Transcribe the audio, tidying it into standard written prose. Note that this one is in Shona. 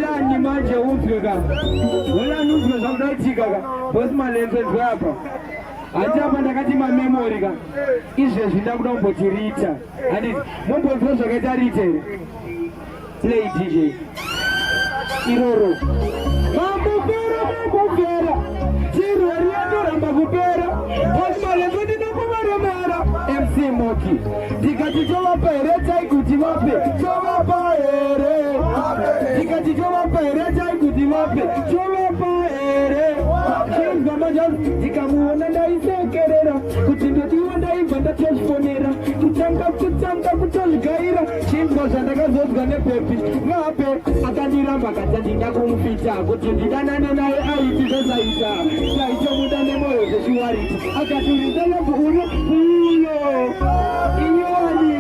Wala ni manje upyoga. Wala nuzwe zamdaitika ka. Boss malenzo hapa. Ajapa ndakati ma memory ka. Izwe zvindakuda kumbotirita. Handiti mumbozwa zvakaita ritere. Play DJ. Iroro. Mambupera. Chiro riyatoramba kupera. Boss malenzo ndinokumaremera. MC Moki. Tikati chovapa here taikuti vape. Chovapa here. Tikati chovapa here taikuti vape. Chovapa here. Chinzwa majazi. Tikamuona ndaisekerera. Kuti ndodiwa ndaibva ndatozvifonera. Kutanga kutozvigaira. Chinzwa zvandakazonzwa nepepi. Vape akandiramba kati ndingakumufita. Kuti ndidanane naye aiti zvezaita. Ndaichomuda nemwoyo zvezviwariti. Akaturizana kuuno. Inyuani.